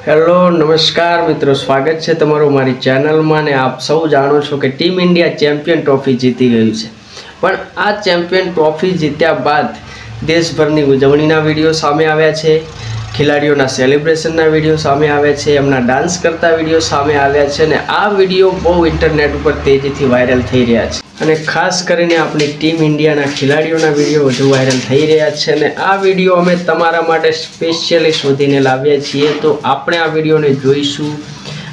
Hello નમસ્કાર મિત્રો, સ્વાગત છે તમારું મારી ચેનલમાં ને આપ સૌ જાણો છો કે ટીમ ઇન્ડિયા ચેમ્પિયન ટ્રોફી જીતી ગયું છે। પણ આ ચેમ્પિયન ટ્રોફી જીત્યા બાદ દેશભરની ઉજવણીના વિડીયો સામે આવ્યા છે, ખેલાડીઓના સેલિબ્રેશનના વિડીયો સામે આવ્યા છે, એમના ડાન્સ કરતા વિડીયો સામે આવ્યા છે ને આ વિડીયો બહુ ઇન્ટરનેટ ઉપર તેજીથી વાયરલ થઈ રહ્યા છે અને ખાસ કરીને આપણી ટીમ ઇન્ડિયાના ખેલાડીઓના વિડીયો વધુ વાયરલ થઈ રહ્યા છે અને આ વિડીયો અમે તમારા માટે સ્પેશિયલી શોધીને લાવ્યા છીએ। તો આપણે આ વિડીયોને જોઈશું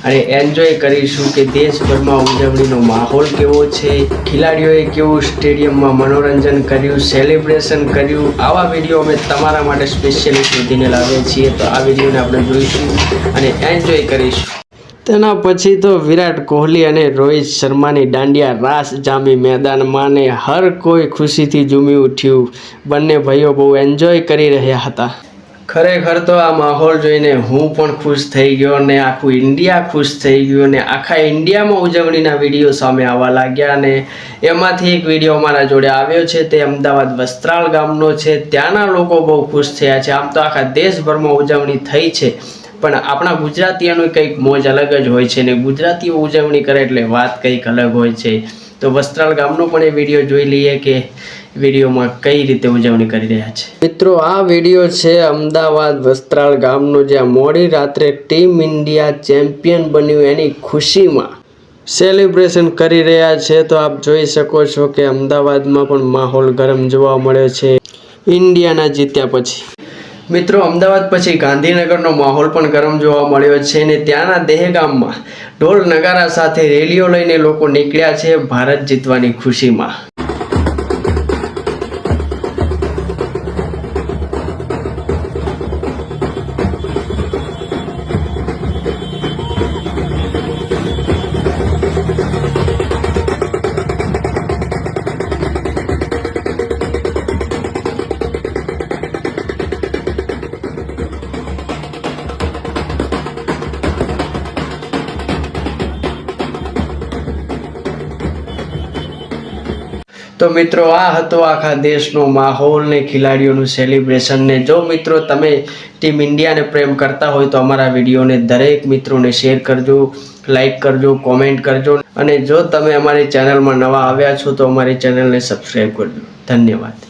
અને એન્જોય કરીશું કે દેશભરમાં ઉજવણીનો માહોલ કેવો છે, ખેલાડીઓએ કેવું સ્ટેડિયમમાં મનોરંજન કર્યું, સેલિબ્રેશન કર્યું। આવા વિડીયો અમે તમારા માટે સ્પેશિયલી શોધીને લાવ્યા છીએ। તો આ વિડીયોને આપણે જોઈશું અને એન્જોય કરીશું। તેના પછી તો વિરાટ કોહલી અને રોહિત શર્માની દાંડિયા રાસ જામી મેદાનમાં ને હર કોઈ ખુશીથી ઝૂમી ઉઠ્યું। બંને ભાઈઓ બહુ એન્જોય કરી રહ્યા હતા। ખરેખર તો આ માહોલ જોઈને હું પણ ખુશ થઈ ગયો અને આખું ઇન્ડિયા ખુશ થઈ ગયું અને આખા ઇન્ડિયામાં ઉજવણીના વિડીયો સામે આવવા લાગ્યા અને એમાંથી એક વિડીયો અમારા જોડે આવ્યો છે, તે અમદાવાદ વસ્ત્રાલ ગામનો છે। ત્યાંના લોકો બહુ ખુશ થયા છે। આમ તો આખા દેશભરમાં ઉજવણી થઈ છે પણ આપણા ગુજરાતીઓની કંઈક મોજ અલગ જ હોય છે ને ગુજરાતીઓ ઉજવણી કરે એટલે વાત કંઈક અલગ હોય છે। તો વસ્ત્રાલ ગામનો પણ એ વિડીયો જોઈ લઈએ કે વિડીયોમાં કઈ રીતે ઉજવણી કરી રહ્યા છે। મિત્રો, આ વિડીયો છે અમદાવાદ વસ્ત્રાલ ગામનો, જ્યાં મોડી રાત્રે ટીમ ઇન્ડિયા ચેમ્પિયન બન્યું એની ખુશીમાં સેલિબ્રેશન કરી રહ્યા છે। તો આપ જોઈ શકો છો કે અમદાવાદમાં પણ માહોલ ગરમ જોવા મળે છે ઇન્ડિયાના જીત્યા પછી। મિત્રો, અમદાવાદ પછી ગાંધીનગરનો માહોલ પણ ગરમ જોવા મળ્યો છે ને ત્યાંના દહેગામમાં ઢોલ નગારા સાથે રેલીઓ લઈને લોકો નીકળ્યા છે ભારત જીતવાની ખુશીમાં। તો મિત્રો, આ હતો આખા દેશનો માહોલ ને ખેલાડીઓનું સેલિબ્રેશન ને જો મિત્રો તમે ટીમ ઇન્ડિયાને પ્રેમ કરતા હોય તો અમારા વિડીયોને દરેક મિત્રોને શેર કરજો, લાઈક કરજો, કોમેન્ટ કરજો અને જો તમે અમારી ચેનલમાં નવા આવ્યા છો તો અમારી ચેનલને સબસ્ક્રાઈબ કરજો। ધન્યવાદ।